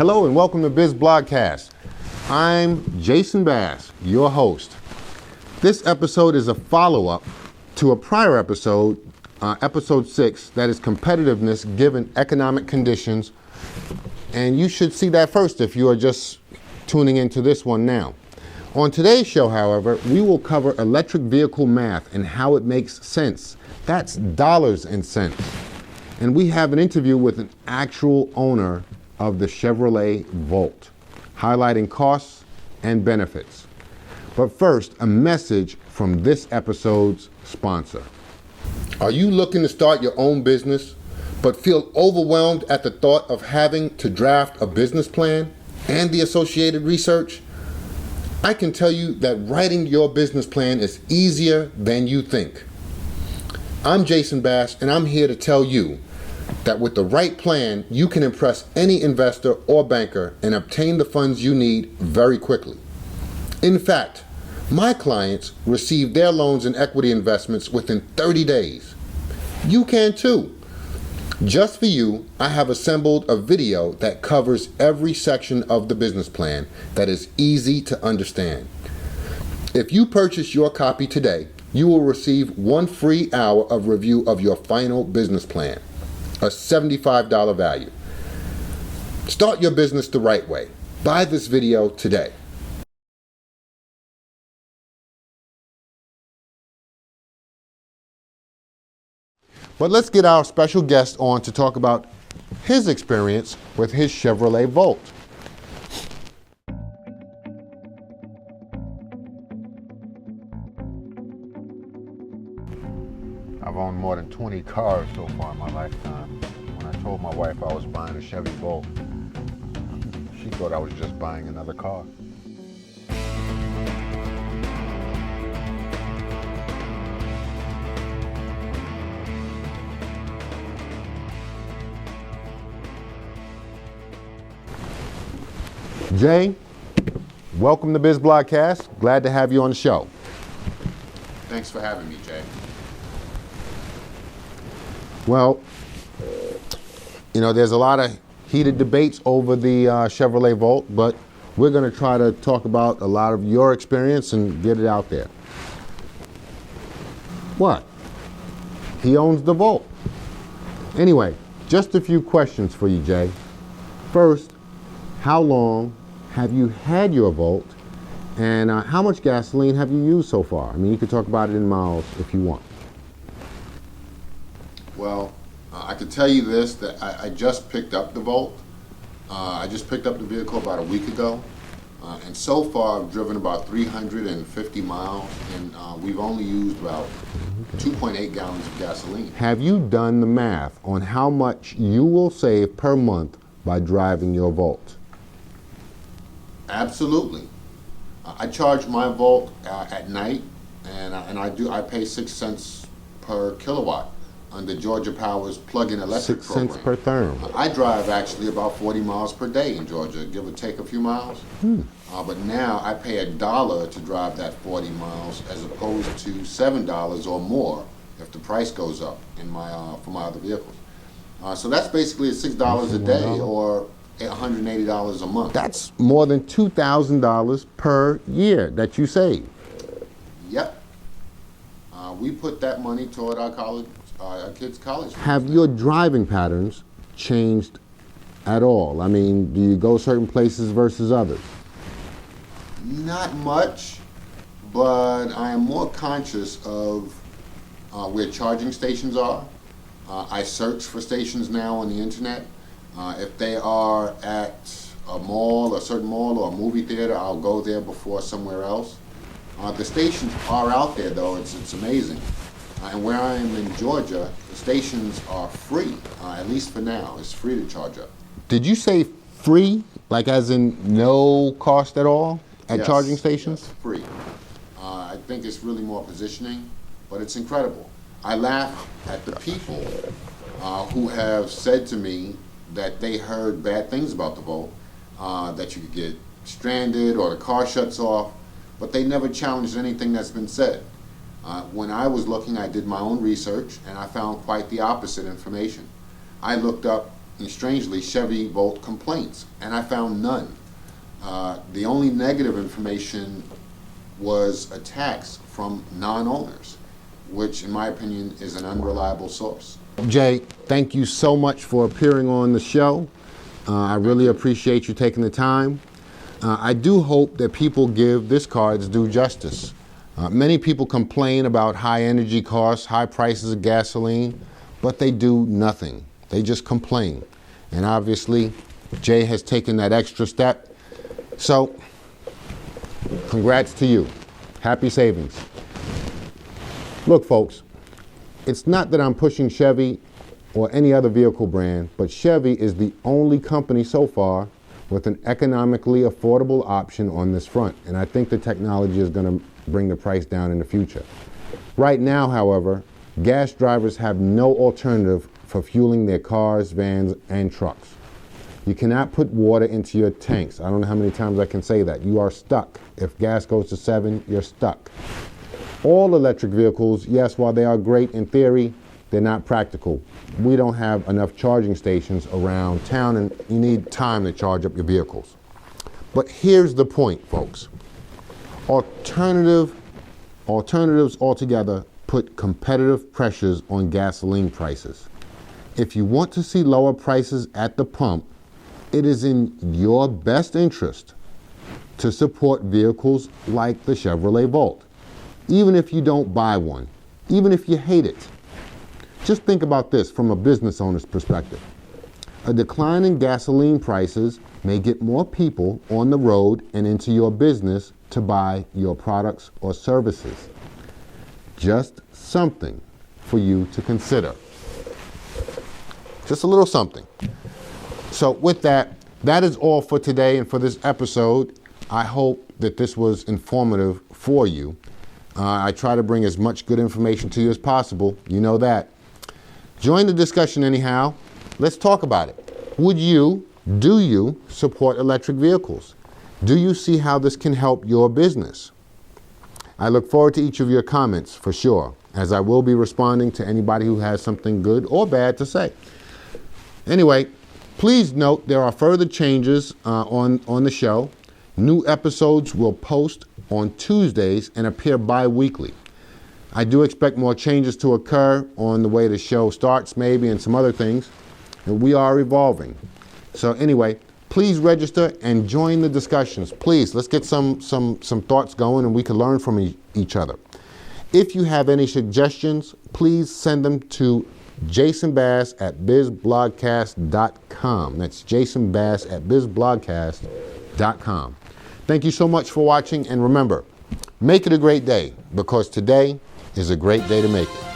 Hello and welcome to BizBlogCast. I'm Jason Bass, your host. This episode is a follow-up to a prior episode, episode 6, that is competitiveness given economic conditions. And you should see that first if you are just tuning into this one now. On today's show, however, we will cover electric vehicle math and how it makes sense. That's dollars and cents. And we have an interview with an actual owner of the Chevrolet Volt, highlighting costs and benefits. But first, a message from this episode's sponsor. Are you looking to start your own business, but feel overwhelmed at the thought of having to draft a business plan and the associated research? I can tell you that writing your business plan is easier than you think. I'm Jason Bass, and I'm here to tell you that with the right plan, you can impress any investor or banker and obtain the funds you need very quickly. In fact, my clients receive their loans and equity investments within 30 days. You can too. Just for you, I have assembled a video that covers every section of the business plan that is easy to understand. If you purchase your copy today, you will receive 1 free hour of review of your final business plan, a $75 value. Start your business the right way. Buy this video today. But let's get our special guest on to talk about his experience with his Chevrolet Volt. I've owned more than 20 cars so far in my lifetime. When I told my wife I was buying a Chevy Volt, she thought I was just buying another car. Jay, welcome to BizBlogCast. Glad to have you on the show. Thanks for having me, Jay. Well, you know, there's a lot of heated debates over the Chevrolet Volt, but we're going to try to talk about a lot of your experience and get it out there. What? He owns the Volt. Anyway, just a few questions for you, Jay. First, how long have you had your Volt, and how much gasoline have you used so far? I mean, you could talk about it in miles if you want. Well, I can tell you this, that I just picked up the Volt. I just picked up the vehicle about a week ago. And so far, I've driven about 350 miles, and we've only used about 2.8 gallons of gasoline. Have you done the math on how much you will save per month by driving your Volt? Absolutely. I charge my Volt at night, and I pay 6 cents per kilowatt under Georgia Power's plug-in electric 6 program. cents per therm. I drive actually about 40 miles per day in Georgia, give or take a few miles. But now I pay $1 to drive that 40 miles as opposed to $7 or more if the price goes up in for my other vehicles. So that's basically $6 a day or $180 a month. That's more than $2,000 per year that you save. Yep. We put that money toward our kids' college. Have your driving patterns changed at all? I mean, do you go certain places versus others? Not much, but I am more conscious of where charging stations are. I search for stations now on the internet. If they are at a mall, a certain mall or a movie theater, I'll go there before somewhere else. The stations are out there though, it's amazing. And where I am in Georgia, the stations are free, at least for now. It's free to charge up. Did you say free, like as in no cost at all at Yes, charging stations? yes, free. I think it's really more positioning, but it's incredible. I laugh at the people who have said to me that they heard bad things about the Volt, that you could get stranded or the car shuts off, but they never challenged anything that's been said. When I was looking, I did my own research, and I found quite the opposite information. I looked up strangely, Chevy Volt complaints, and I found none. The only negative information was attacks from non-owners, which in my opinion is an unreliable source. Jay, thank you so much for appearing on the show. I really appreciate you taking the time. I do hope that people give this car its due justice. Many people complain about high energy costs, high prices of gasoline, but they do nothing. They just complain. And obviously, Jay has taken that extra step. So, congrats to you. Happy savings. Look, folks, it's not that I'm pushing Chevy or any other vehicle brand, but Chevy is the only company so far with an economically affordable option on this front. And I think the technology is going to bring the price down in the future. Right now, however, gas drivers have no alternative for fueling their cars, vans, and trucks. You cannot put water into your tanks. I don't know how many times I can say that. You are stuck. If gas goes to 7, you're stuck. All electric vehicles, yes, while they are great in theory, they're not practical. We don't have enough charging stations around town, and you need time to charge up your vehicles. But here's the point, folks. Alternatives altogether put competitive pressures on gasoline prices. If you want to see lower prices at the pump, it is in your best interest to support vehicles like the Chevrolet Volt. Even if you don't buy one, even if you hate it. Just think about this from a business owner's perspective. A decline in gasoline prices may get more people on the road and into your business to buy your products or services. Just something for you to consider. Just a little something. So with that, that is all for today and for this episode. I hope that this was informative for you. I try to bring as much good information to you as possible. You know that. Join the discussion anyhow. Let's talk about it. Do you support electric vehicles? Do you see how this can help your business? I look forward to each of your comments for sure, as I will be responding to anybody who has something good or bad to say. Anyway, please note there are further changes on the show. New episodes will post on Tuesdays and appear bi-weekly. I do expect more changes to occur on the way the show starts maybe and some other things. And we are evolving. So anyway, please register and join the discussions. Please, let's get some thoughts going and we can learn from each other. If you have any suggestions, please send them to jasonbass@bizblogcast.com. That's jasonbass@bizblogcast.com. Thank you so much for watching, and remember, make it a great day, because today is a great day to make it.